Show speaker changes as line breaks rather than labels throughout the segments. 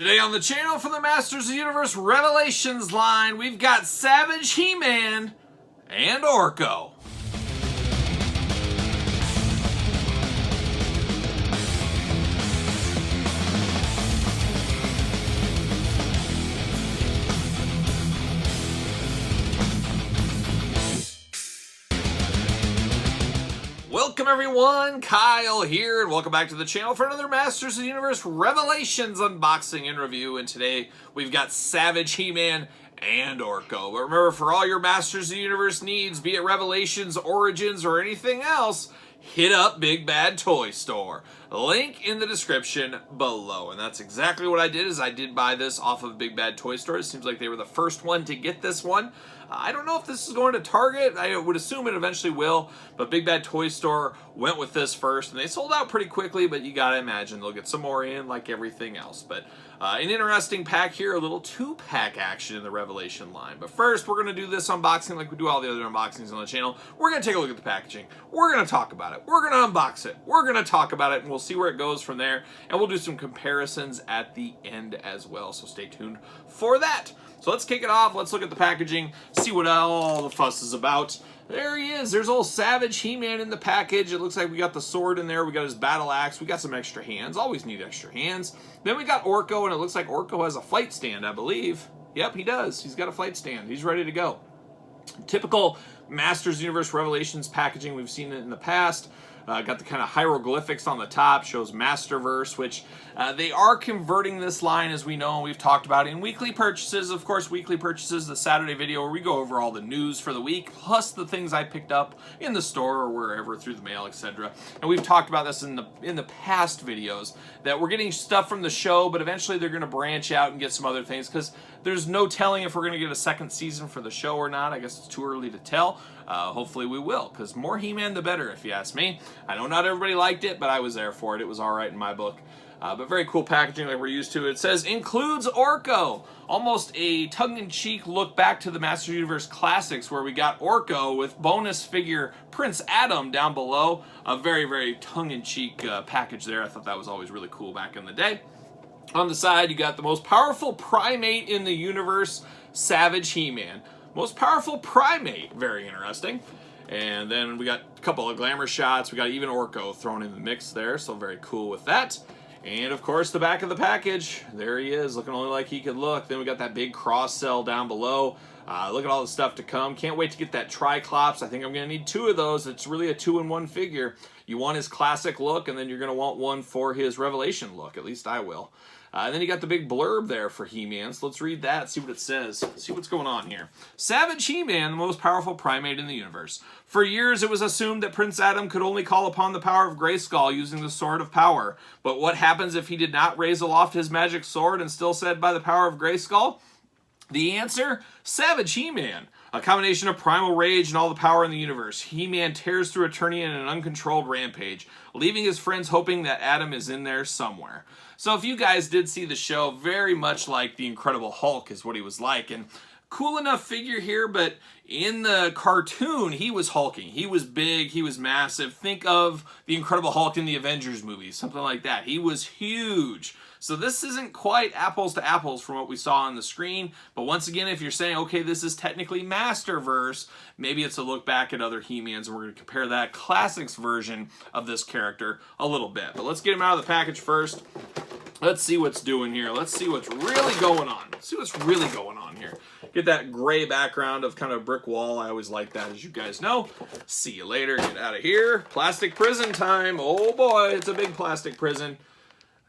Today on the channel for the Masters of the Universe Revelations line, we've got Savage, HeMan, and Orko. Welcome everyone, Kyle here, and welcome back to the channel for another Masters of the Universe Revelations unboxing and review. And today we've got Savage, HeMan, and Orko. But remember, for all your Masters of the Universe needs, be it Revelations, Origins, or anything else, hit up Big Bad Toy Store. Link in the description below. And that's exactly what I did, is I did buy this off of Big Bad Toy Store. It seems like they were the first one to get this one. I don't know if this is going to Target. I would assume it eventually will, but Big Bad Toy Store went with this first, and they sold out pretty quickly, but you gotta imagine they'll get some more in like everything else. But an interesting pack here, a little two-pack action in the Revelation line. But first, we're gonna do this unboxing like we do all the other unboxings on the channel. We're gonna take a look at the packaging. We're gonna talk about it. We're gonna unbox it. We're gonna talk about it, and we'll see where it goes from there. And we'll do some comparisons at the end as well, so stay tuned for that. So let's kick it off. Let's look at the packaging, see what all the fuss is about. There he is. There's old Savage HeMan in the package. It looks like we got the sword in there. We got his battle axe. We got some extra hands. Always need extra hands. Then we got Orko, and it looks like Orko has a flight stand, I believe. Yep, he does. He's got a flight stand. He's ready to go. Typical Masters Universe Revelations packaging. We've seen it in the past. Got the kind of hieroglyphics on the top, shows Masterverse, which they are converting this line, as we know, and we've talked about in weekly purchases. Of course, weekly purchases, the Saturday video where we go over all the news for the week, plus the things I picked up in the store or wherever through the mail, etc. And we've talked about this in the past videos, that we're getting stuff from the show, but eventually they're going to branch out and get some other things, because there's no telling if we're going to get a second season for the show or not. I guess it's too early to tell. Hopefully we will, because more HeMan the better, if you ask me. I know not everybody liked it, but I was there for it. It was all right in my book. But very cool packaging like we're used to. It says, includes Orko. Almost a tongue-in-cheek look back to the Master Universe Classics, where we got Orko with bonus figure Prince Adam down below. A very, very tongue-in-cheek package there. I thought that was always really cool back in the day. On the side, you got the most powerful primate in the universe, Savage HeMan. Most powerful primate, very interesting. And then we got a couple of glamour shots. We got even Orko thrown in the mix there, so very cool with that. And of course, the back of the package, there he is, looking only like he could look. Then we got that big cross cell down below. Look at all the stuff to come. Can't wait to get that Triclops. I think I'm going to need two of those. It's really a 2-in-1 figure. You want his classic look, and then you're going to want one for his Revelation look. At least I will. And then you got the big blurb there for HeMan, so let's read that, see what it says, see what's going on here. Savage HeMan, the most powerful primate in the universe. For years, it was assumed that Prince Adam could only call upon the power of Grayskull using the Sword of Power. But what happens if he did not raise aloft his magic sword and still said by the power of Grayskull? The answer? Savage HeMan. A combination of primal rage and all the power in the universe. HeMan tears through Eternia in an uncontrolled rampage, leaving his friends hoping that Adam is in there somewhere. So if you guys did see the show, very much like the Incredible Hulk is what he was like. And cool enough figure here, but in the cartoon, he was hulking. He was big, he was massive. Think of the Incredible Hulk in the Avengers movies, something like that. He was huge. So this isn't quite apples to apples from what we saw on the screen. But once again, if you're saying, okay, this is technically Masterverse, maybe it's a look back at other HeMans, and we're going to compare that Classics version of this character a little bit. But let's get him out of the package first. Let's see what's doing here. Let's see what's really going on. Let's see what's really going on here. Get that gray background of kind of brick wall. I always like that, as you guys know. See you later. Get out of here. Plastic prison time. Oh boy, it's a big plastic prison.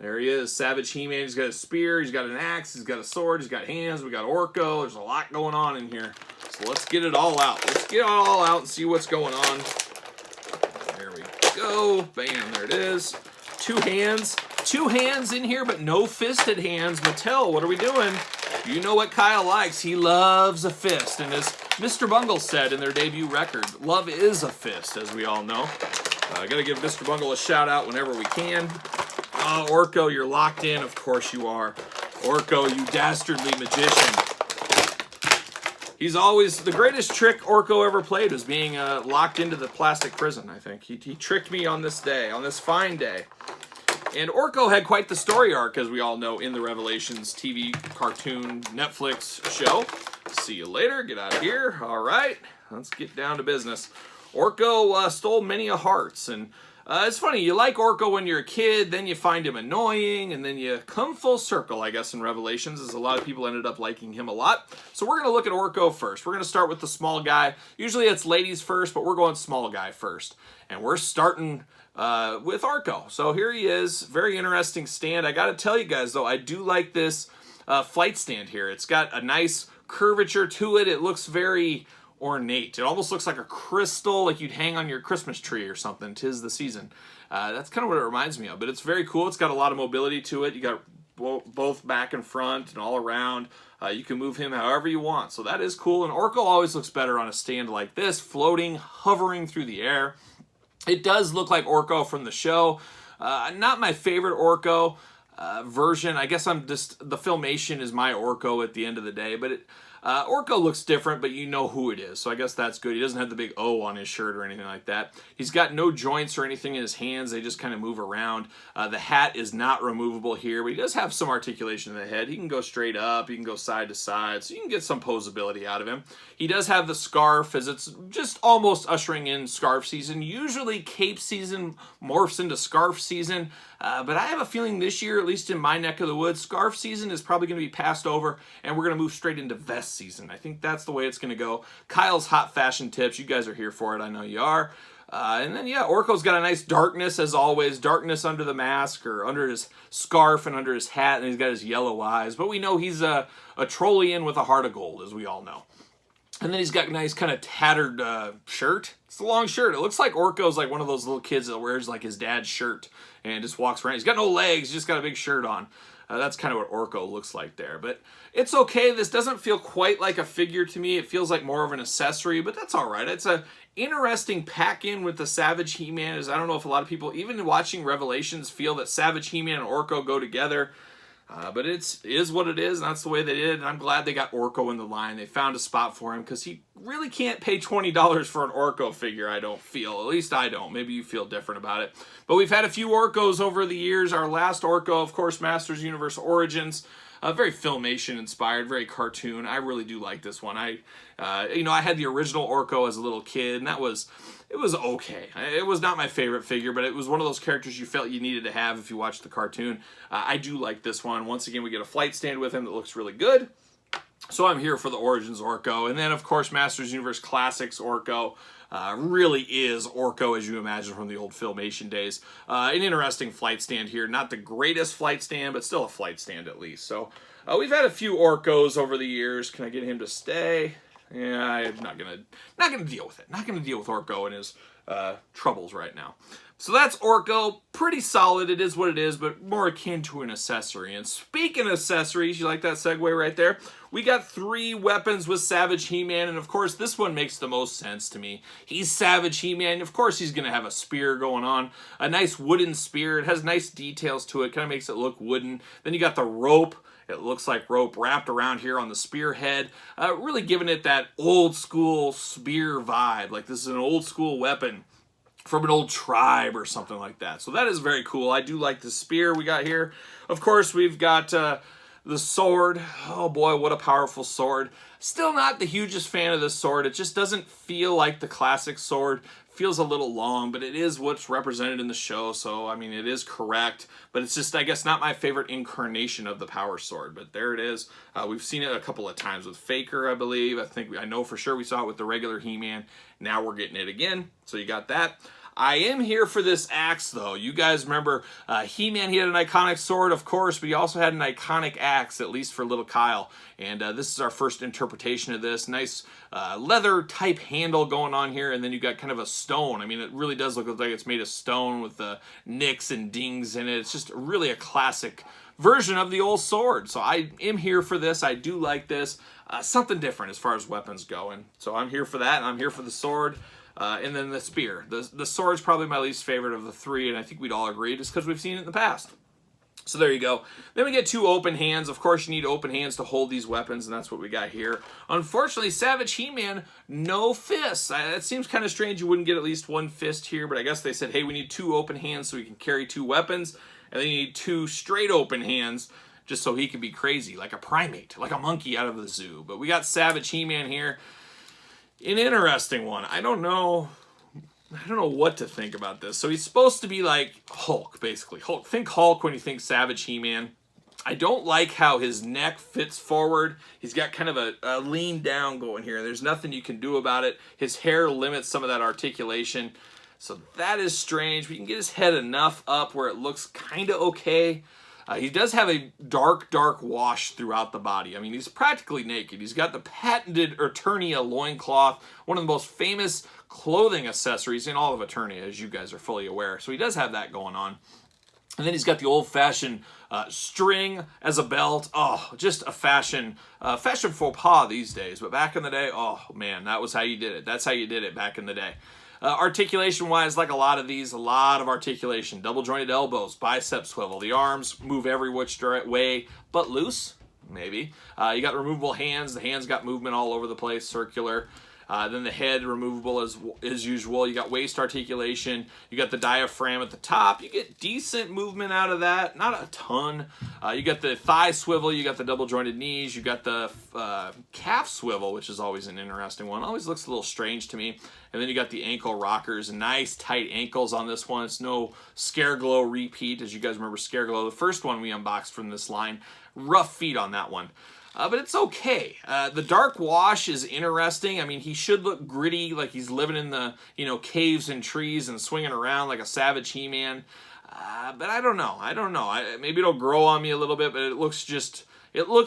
There he is, Savage HeMan. He's got a spear, he's got an axe, he's got a sword, he's got hands, we got Orko. There's a lot going on in here. So let's get it all out. Let's get it all out and see what's going on. There we go. Bam, there it is. Two hands in here, but no fisted hands. Mattel, what are we doing? You know what Kyle likes. He loves a fist. And as Mr. Bungle said in their debut record, love is a fist, as we all know. I gotta give Mr. Bungle a shout out whenever we can. Oh, Orko, you're locked in. Of course you are. Orko, you dastardly magician. He's always, the greatest trick Orko ever played was being locked into the plastic prison, I think. He tricked me on this day, on this fine day. And Orko had quite the story arc, as we all know, in the Revelations TV cartoon Netflix show. See you later. Get out of here. All right, let's get down to business. Orko stole many a hearts, and it's funny, you like Orko when you're a kid, then you find him annoying, and then you come full circle, I guess, in Revelations, as a lot of people ended up liking him a lot. So we're going to look at Orko first. We're going to start with the small guy. Usually it's ladies first, but we're going small guy first. And we're starting with Orko. So here he is, very interesting stand. I got to tell you guys, though, I do like this flight stand here. It's got a nice curvature to it. It looks very ornate. It almost looks like a crystal, like you'd hang on your Christmas tree or something. 'Tis the season. That's kind of what it reminds me of, but it's very cool. It's got a lot of mobility to it. You got both back and front and all around. You can move him however you want, so that is cool. And Orko always looks better on a stand like this, floating, hovering through the air. It does look like Orko from the show. Not my favorite Orko version. I guess I'm just, the Filmation is my Orko at the end of the day, but Orko looks different, but you know who it is, so I guess that's good. He doesn't have the big O on his shirt or anything like that. He's got no joints or anything in his hands. They just kind of move around. The hat is not removable here, but he does have some articulation in the head. He can go straight up. He can go side to side, so you can get some posability out of him. He does have the scarf, as it's just almost ushering in scarf season. Usually cape season morphs into scarf season, but I have a feeling this year, at least in my neck of the woods, scarf season is probably going to be passed over, and we're going to move straight into vest season. I think that's the way it's going to go. Kyle's hot fashion tips. You guys are here for it. I know you are. And then, yeah, Orko's got a nice darkness, as always. Darkness under the mask, or under his scarf and under his hat, and he's got his yellow eyes. But we know he's a Trollian with a heart of gold, as we all know. And then he's got a nice kind of tattered shirt. It's a long shirt. It looks like Orko's like one of those little kids that wears like his dad's shirt and just walks around. He's got no legs, he's just got a big shirt on. That's kind of what Orko looks like there. But it's okay. This doesn't feel quite like a figure to me. It feels like more of an accessory, but that's all right. It's a interesting pack-in with the Savage He-Man. I don't know if a lot of people, even watching Revelations, feel that Savage He-Man and Orko go together. But it is what it is, and that's the way they did, and I'm glad they got Orko in the line. They found a spot for him, because he really can't pay $20 for an Orko figure, I don't feel. At least I don't. Maybe you feel different about it. But we've had a few Orkos over the years. Our last Orko, of course, Masters Universe Origins. Very Filmation inspired, very cartoon. I really do like this one. I had the original Orko as a little kid, and it was okay. It was not my favorite figure, but it was one of those characters you felt you needed to have if you watched the cartoon. I do like this one. Once again, we get a flight stand with him that looks really good. So I'm here for the Origins Orko. And then, of course, Masters Universe Classics Orko. Really is Orko as you imagine from the old Filmation days. An interesting flight stand here. Not the greatest flight stand, but still a flight stand at least. So we've had a few Orkos over the years. Can I get him to stay? Yeah, I'm not gonna deal with it. Not gonna deal with Orko and his troubles right now. So that's Orko. Pretty solid. It is what it is, but more akin to an accessory. And speaking of accessories, you like that segue right there? We got 3 weapons with Savage He-Man, and of course this one makes the most sense to me. He's Savage He-Man. Of course he's going to have a spear going on. A nice wooden spear. It has nice details to it. Kind of makes it look wooden. Then you got the rope. It looks like rope wrapped around here on the spearhead. Really giving it that old school spear vibe. Like this is an old school weapon from an old tribe or something like that. So that is very cool. I do like the spear we got here. Of course, we've got the sword. Oh boy, what a powerful sword. Still not the hugest fan of this sword. It just doesn't feel like the classic sword. Feels a little long, but it is what's represented in the show, so I mean it is correct, but it's just, I guess, not my favorite incarnation of the power sword, but there it is. We've seen it a couple of times with Faker, I believe. I know for sure we saw it with the regular He-Man. Now we're getting it again, so you got that. I am here for this axe, though. You guys remember He-Man, he had an iconic sword, of course, but he also had an iconic axe, at least for little Kyle. And this is our first interpretation of this. Nice leather-type handle going on here, and then you got kind of a stone. I mean, it really does look like it's made of stone with the nicks and dings in it. It's just really a classic version of the old sword. So I am here for this. I do like this. Something different as far as weapons go. And so I'm here for that, and I'm here for the sword. And then the spear. The sword's probably my least favorite of the 3, and I think we'd all agree just because we've seen it in the past. So there you go. Then we get 2 open hands. Of course, you need open hands to hold these weapons, and that's what we got here. Unfortunately, Savage He-Man, no fists. It seems kind of strange you wouldn't get at least 1 fist here, but I guess they said, hey, we need 2 open hands so we can carry 2 weapons. And then you need 2 straight open hands just so he can be crazy, like a primate, like a monkey out of the zoo. But we got Savage He-Man here. An interesting one. I don't know what to think about this. So he's supposed to be like Hulk, basically. Hulk. Think Hulk when you think Savage He-Man. I don't like how his neck fits forward. He's got kind of a lean down going here. There's nothing you can do about it. His hair limits some of that articulation. So that is strange. We can get his head enough up where it looks kind of okay. He does have a dark wash throughout the body. I mean, he's practically naked. He's got the patented Eternia loincloth, one of the most famous clothing accessories in all of Eternia, as you guys are fully aware. So he does have that going on. And then he's got the old-fashioned string as a belt. Oh, just a fashion faux pas these days. But back in the day, oh man, that was how you did it. That's how you did it back in the day. Articulation-wise, like a lot of these, a lot of articulation. Double-jointed elbows, bicep swivel. The arms move every which way, but loose, maybe. You got removable hands. The hands got movement all over the place, circular. Then the head removable as usual. You got waist articulation. You got the diaphragm at the top. You get decent movement out of that. Not a ton. You got the thigh swivel. You got the double jointed knees. You got the calf swivel, which is always an interesting one. Always looks a little strange to me. And then you got the ankle rockers. Nice tight ankles on this one. It's no Scareglow repeat. As you guys remember Scareglow, the first one we unboxed from this line. Rough feet on that one. But it's okay. The dark wash is interesting. I mean, he should look gritty, like he's living in the, caves and trees and swinging around like a Savage He-Man. But I don't know. Maybe it'll grow on me a little bit, but it looks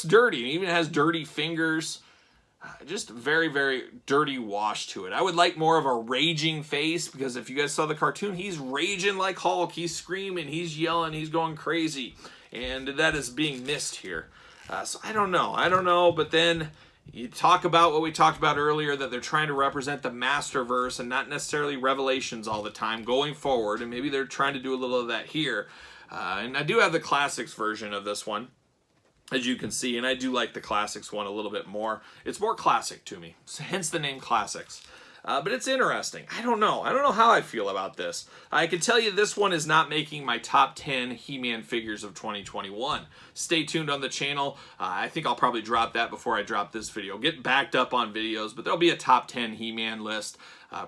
dirty. It even has dirty fingers. Just very, very dirty wash to it. I would like more of a raging face, because if you guys saw the cartoon, he's raging like Hulk. He's screaming, he's yelling, he's going crazy. And that is being missed here. So I don't know, but then you talk about what we talked about earlier, that they're trying to represent the Masterverse and not necessarily Revelations all the time going forward, and maybe they're trying to do a little of that here. And I do have the Classics version of this one, as you can see, and I do like the Classics one a little bit more. It's more classic to me, hence the name Classics. But it's interesting. I don't know how I feel about this. I can tell you this one is not making my top 10 He-Man figures of 2021. Stay tuned on the channel. I think I'll probably drop that before I drop this video. Get backed up on videos, but there'll be a top 10 He-Man list.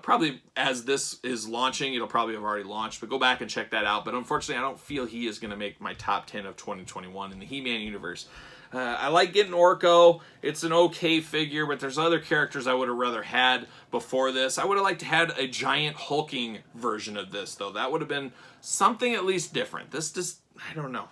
Probably as this is launching, it'll probably have already launched, but go back and check that out. But unfortunately, I don't feel he is going to make my top 10 of 2021 in the He-Man universe. I like getting Orko. It's an okay figure, but there's other characters I would have rather had before this. I would have liked to have a giant hulking version of this, though. That would have been something at least different. This just, I don't know.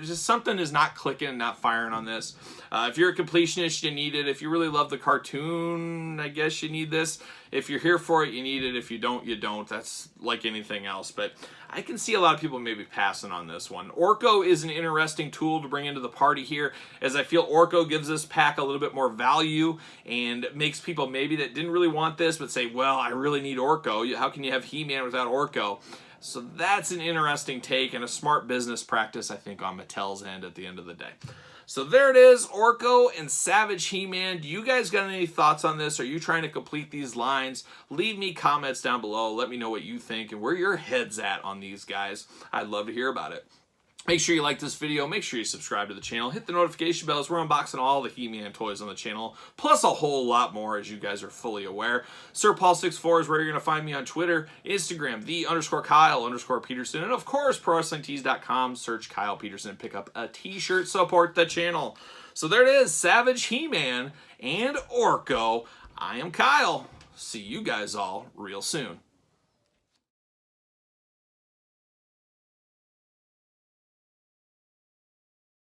Just something is not clicking, not firing on this. If you're a completionist, you need it. If you really love the cartoon, I guess you need this. If you're here for it, you need it. If you don't, you don't. That's like anything else. But I can see a lot of people maybe passing on this one. Orko is an interesting tool to bring into the party here, as I feel Orko gives this pack a little bit more value and makes people maybe that didn't really want this but say, well, I really need Orko. How can you have He-Man without Orko? So that's an interesting take and a smart business practice, I think, on Mattel's end at the end of the day. So there it is, Orko and Savage He-Man. Do you guys got any thoughts on this? Are you trying to complete these lines? Leave me comments down below. Let me know what you think and where your head's at on these guys. I'd love to hear about it. Make sure you like this video. Make sure you subscribe to the channel. Hit the notification bells. We're unboxing all the He-Man toys on the channel, plus a whole lot more, as you guys are fully aware. SirPaul64 is where you're going to find me on Twitter, Instagram, _Kyle_Peterson, and of course, ProWrestlingTees.com. Search Kyle Peterson and pick up a t-shirt. Support the channel. So there it is, Savage He-Man and Orko. I am Kyle. See you guys all real soon.